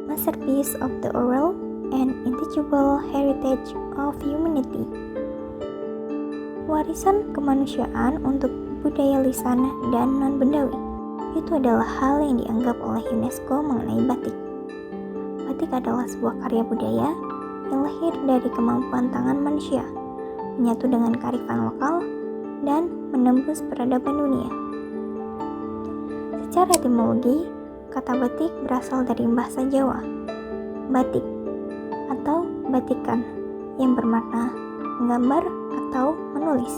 masterpiece of the oral and intangible heritage of humanity. Warisan kemanusiaan untuk budaya lisan dan non-bendawi. Itu adalah hal yang dianggap oleh UNESCO mengenai batik. Batik adalah sebuah karya budaya yang lahir dari kemampuan tangan manusia, menyatu dengan kearifan lokal dan menembus peradaban dunia. Secara etimologi, kata batik berasal dari bahasa Jawa, batik atau batikan yang bermakna menggambar atau menulis.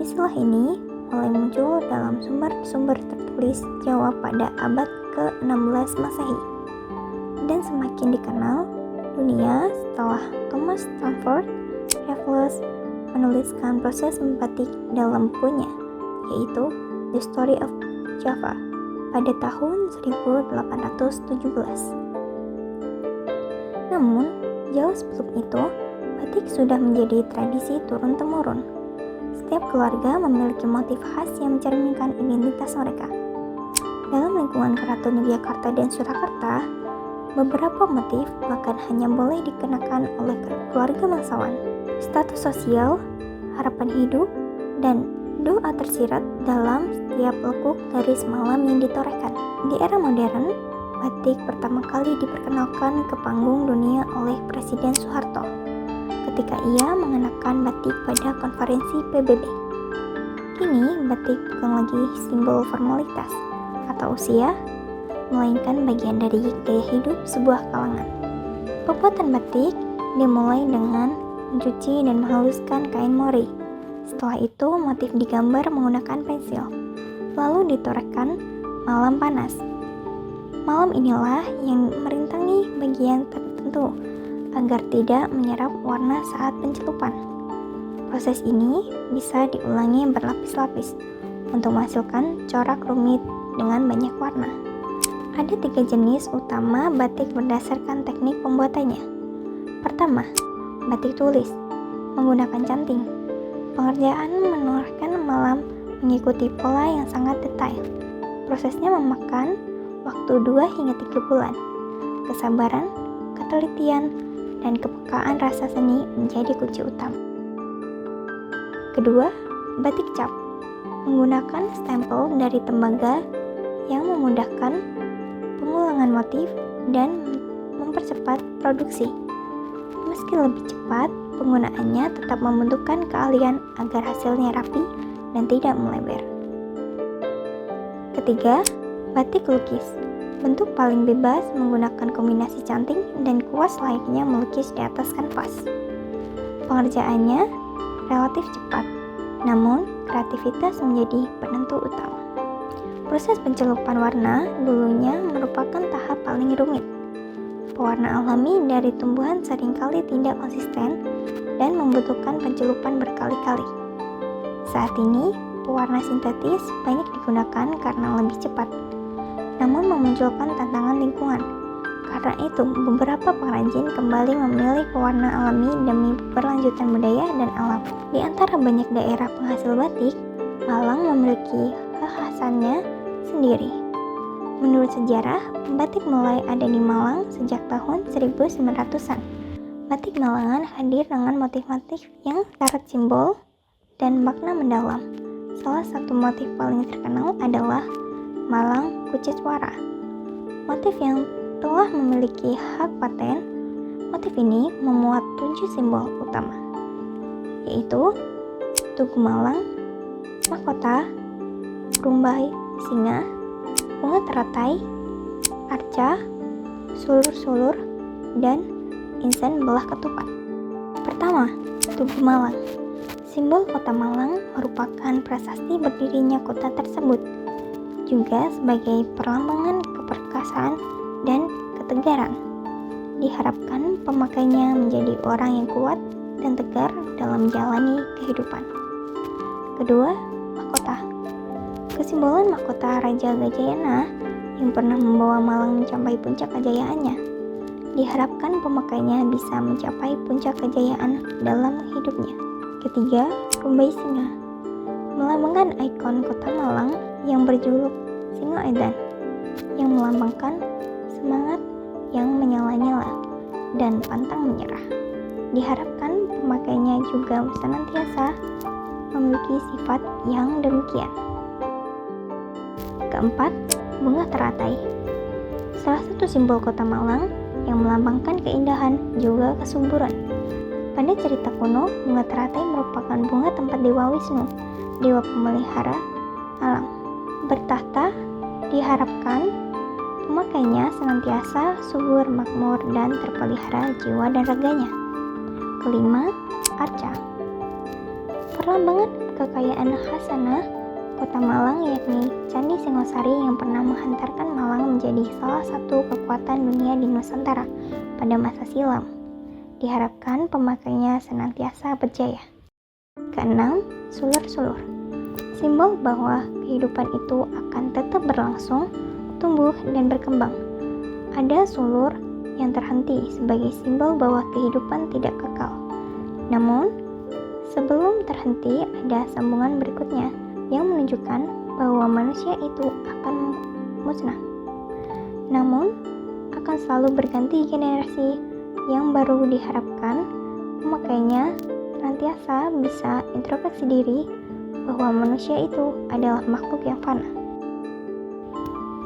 Istilah ini mulai muncul dalam sumber-sumber tertulis Jawa pada abad ke-16 Masehi dan semakin dikenal dunia setelah Thomas Stamford Raffles menuliskan proses membatik dalam bukunya, yaitu The Story of Java pada tahun 1817. Namun, jauh sebelum itu, batik sudah menjadi tradisi turun-temurun. Setiap keluarga memiliki motif khas yang mencerminkan identitas mereka. Dalam lingkungan Keraton Yogyakarta dan Surakarta, beberapa motif bahkan hanya boleh dikenakan oleh keluarga bangsawan. Status sosial, harapan hidup, dan doa tersirat dalam setiap lekuk garis malam yang ditorehkan. Di era modern, batik pertama kali diperkenalkan ke panggung dunia oleh Presiden Soeharto ketika ia mengenakan batik pada konferensi PBB. Kini, batik bukan lagi simbol formalitas atau usia, melainkan bagian dari gaya hidup sebuah kalangan. Pembuatan batik dimulai dengan mencuci dan menghaluskan kain mori. Setelah itu, motif digambar menggunakan pensil, lalu ditorehkan malam panas. Malam inilah yang merintangi bagian tertentu agar tidak menyerap warna saat pencelupan. Proses ini bisa diulangi berlapis-lapis untuk menghasilkan corak rumit dengan banyak warna. Ada 3 jenis utama batik berdasarkan teknik pembuatannya. Pertama, batik tulis menggunakan canting. Pengerjaan menorehkan malam mengikuti pola yang sangat detail. Prosesnya memakan waktu 2 hingga 3 bulan. Kesabaran, ketelitian, dan kepekaan rasa seni menjadi kunci utama. Kedua, batik cap menggunakan stempel dari tembaga yang memudahkan pengulangan motif dan mempercepat produksi. Meski lebih cepat, penggunaannya tetap membutuhkan keahlian agar hasilnya rapi dan tidak melebar. Ketiga, batik lukis. Bentuk paling bebas menggunakan kombinasi canting dan kuas layaknya melukis di atas kanvas. Pengerjaannya relatif cepat, namun kreativitas menjadi penentu utama. Proses pencelupan warna dulunya merupakan tahap paling rumit. Pewarna alami dari tumbuhan seringkali tidak konsisten dan membutuhkan pencelupan berkali-kali. Saat ini, pewarna sintetis banyak digunakan karena lebih cepat, namun memunculkan tantangan lingkungan. Karena itu, beberapa pengrajin kembali memilih pewarna alami demi keberlanjutan budaya dan alam. Di antara banyak daerah penghasil batik, Malang memiliki kekhasannya sendiri. Menurut sejarah, batik mulai ada di Malang sejak tahun 1900-an. Batik Malangan hadir dengan motif-motif yang syarat simbol dan makna mendalam. Salah satu motif paling terkenal adalah Malang Kucecwara. Motif yang telah memiliki hak paten, motif ini memuat 7 simbol utama, yaitu Tugu Malang, mahkota, rumbai singa, bunga teratai, arca, sulur-sulur, dan insen belah ketupat. Pertama, Tugu Malang. Simbol kota Malang merupakan prasasti berdirinya kota tersebut, juga sebagai perlambangan keperkasaan dan ketegaran. Diharapkan pemakainya menjadi orang yang kuat dan tegar dalam menjalani kehidupan. Kedua, mahkota. Kesimbolan mahkota Raja Gajayana yang pernah membawa Malang mencapai puncak kejayaannya. Diharapkan pemakainya bisa mencapai puncak kejayaan dalam hidupnya. Ketiga, rumbai singa. Melambangkan ikon kota Malang yang berjuluk Singa Edan, yang melambangkan semangat yang menyala-nyala dan pantang menyerah. Diharapkan pemakainya juga senantiasa memiliki sifat yang demikian. Keempat, bunga teratai. Salah satu simbol kota Malang yang melambangkan keindahan juga kesuburan. Pada cerita kuno, bunga teratai merupakan bunga tempat Dewa Wisnu, dewa pemelihara alam, bertahta. Diharapkan pemakainya senantiasa subur, makmur, dan terpelihara jiwa dan raganya. Kelima, arca. Perlambangan kekayaan khasanah Kota Malang yakni Candi Singosari yang pernah menghantarkan Malang menjadi salah satu kekuatan dunia di Nusantara pada masa silam. Diharapkan pemakainya senantiasa berjaya. Keenam, sulur-sulur. Simbol bahwa kehidupan itu akan tetap berlangsung, tumbuh, dan berkembang. Ada sulur yang terhenti sebagai simbol bahwa kehidupan tidak kekal. Namun, sebelum terhenti ada sambungan berikutnya yang menunjukkan bahwa manusia itu akan musnah. Namun, akan selalu berganti generasi yang baru. Diharapkan pemakainya senantiasa bisa introspeksi diri bahwa manusia itu adalah makhluk yang fana.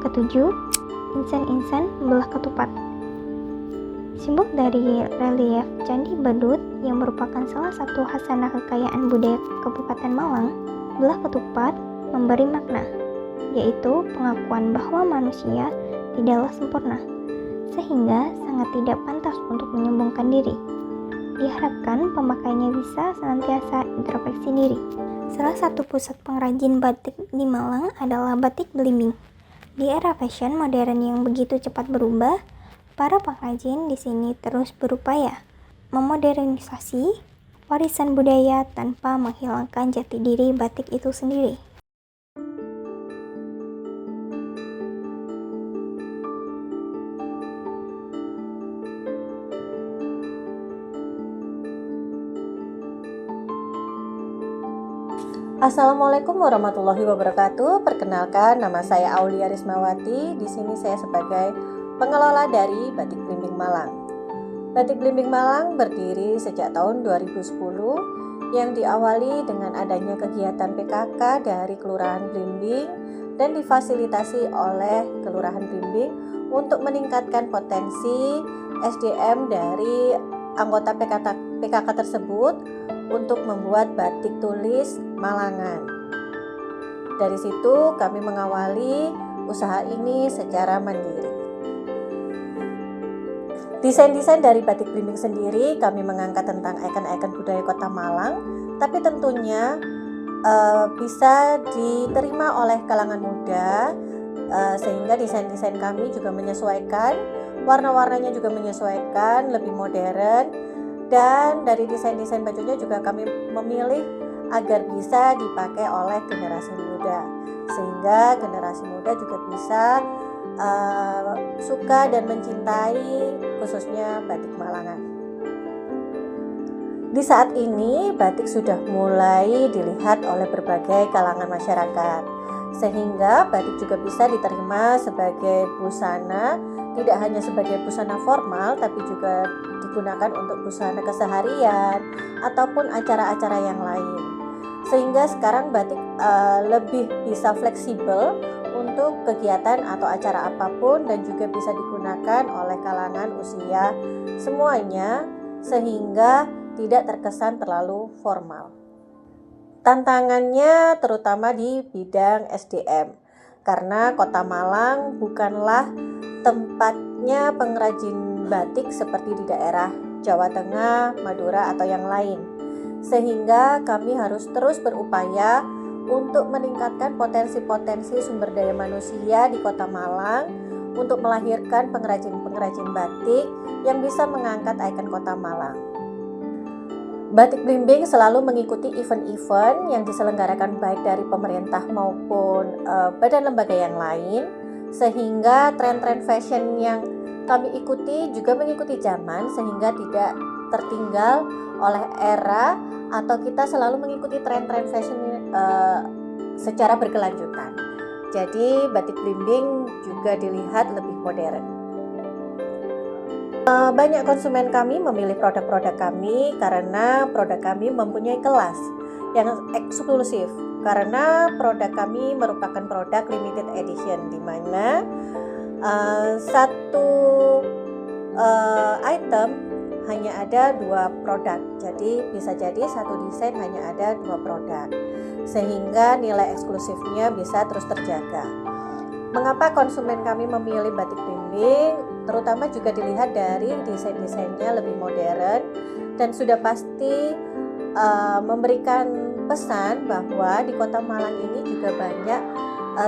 Ketujuh, insen-insen belah ketupat. Simbol dari relief Candi Badut yang merupakan salah satu khasanah kekayaan budaya Kabupaten Malang, belah ketupat memberi makna, yaitu pengakuan bahwa manusia tidaklah sempurna, sehingga sangat tidak pantas untuk menyombongkan diri. Diharapkan pemakainya bisa senantiasa introspeksi diri. Salah satu pusat pengrajin batik di Malang adalah Batik Belimbing. Di era fashion modern yang begitu cepat berubah, para pengrajin di sini terus berupaya memodernisasi warisan budaya tanpa menghilangkan jati diri batik itu sendiri. Assalamualaikum warahmatullahi wabarakatuh. Perkenalkan, nama saya Aulia Rismawati. Di sini saya sebagai pengelola dari Batik Belimbing Malang. Batik Belimbing Malang berdiri sejak tahun 2010 yang diawali dengan adanya kegiatan PKK dari Kelurahan Belimbing dan difasilitasi oleh Kelurahan Belimbing untuk meningkatkan potensi SDM dari anggota PKK tersebut untuk membuat batik tulis Malangan. Dari situ kami mengawali usaha ini secara mandiri. Desain-desain dari Batik Belimbing sendiri kami mengangkat tentang ikon-ikon budaya Kota Malang, tapi tentunya bisa diterima oleh kalangan muda, sehingga desain-desain kami juga menyesuaikan, warna-warnanya juga menyesuaikan, lebih modern, dan dari desain-desain bajunya juga kami memilih agar bisa dipakai oleh generasi muda, sehingga generasi muda juga bisa suka dan mencintai khususnya batik Malangan. Di saat ini batik sudah mulai dilihat oleh berbagai kalangan masyarakat, sehingga batik juga bisa diterima sebagai busana, tidak hanya sebagai busana formal tapi juga digunakan untuk busana keseharian ataupun acara-acara yang lain. Sehingga sekarang batik lebih bisa fleksibel untuk kegiatan atau acara apapun dan juga bisa digunakan oleh kalangan usia semuanya, sehingga tidak terkesan terlalu formal. Tantangannya terutama di bidang SDM, karena Kota Malang bukanlah tempatnya pengrajin batik seperti di daerah Jawa Tengah, Madura atau yang lain, sehingga kami harus terus berupaya untuk meningkatkan potensi-potensi sumber daya manusia di Kota Malang untuk melahirkan pengrajin-pengrajin batik yang bisa mengangkat ikon Kota Malang. Batik Belimbing selalu mengikuti event-event yang diselenggarakan baik dari pemerintah maupun badan lembaga yang lain, sehingga tren-tren fashion yang kami ikuti juga mengikuti zaman, sehingga tidak tertinggal oleh era atau kita selalu mengikuti tren-tren fashion secara berkelanjutan. Jadi batik Belimbing juga dilihat lebih modern. Banyak konsumen kami memilih produk-produk kami karena produk kami mempunyai kelas yang eksklusif, karena produk kami merupakan produk limited edition, di mana satu item hanya ada 2 produk. Jadi bisa jadi satu desain hanya ada 2 produk, sehingga nilai eksklusifnya bisa terus terjaga. Mengapa konsumen kami memilih batik blimbing? Terutama juga dilihat dari desain-desainnya lebih modern dan sudah pasti memberikan pesan bahwa di Kota Malang ini juga banyak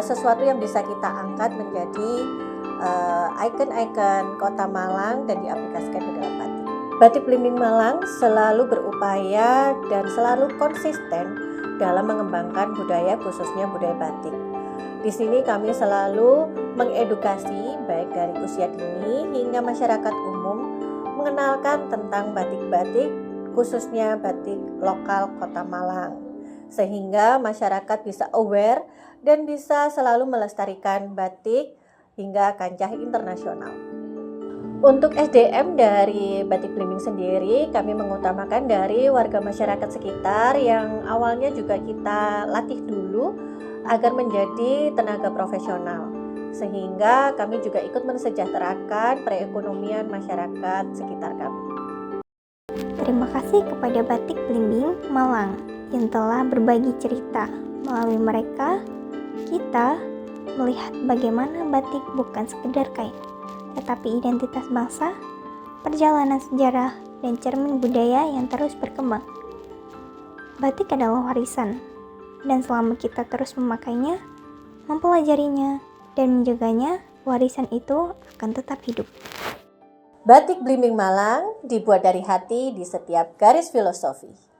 sesuatu yang bisa kita angkat menjadi ikon-ikon Kota Malang dan diaplikasikan ke dalam batik. Batik Blimbing Malang selalu berupaya dan selalu konsisten dalam mengembangkan budaya, khususnya budaya batik. Di sini kami selalu mengedukasi baik dari usia dini hingga masyarakat umum mengenalkan tentang batik-batik, khususnya batik lokal Kota Malang, sehingga masyarakat bisa aware dan bisa selalu melestarikan batik hingga kancah internasional. Untuk SDM dari batik blimbing sendiri, kami mengutamakan dari warga masyarakat sekitar yang awalnya juga kita latih dulu agar menjadi tenaga profesional, sehingga kami juga ikut mensejahterakan perekonomian masyarakat sekitar kami. Terima kasih kepada Batik Blimbing Malang yang telah berbagi cerita. Melalui mereka, kita melihat bagaimana batik bukan sekedar kain, tetapi identitas bangsa, perjalanan sejarah, dan cermin budaya yang terus berkembang. Batik adalah warisan, dan selama kita terus memakainya, mempelajarinya, dan menjaganya, warisan itu akan tetap hidup. Batik Blimbing Malang dibuat dari hati di setiap garis filosofi.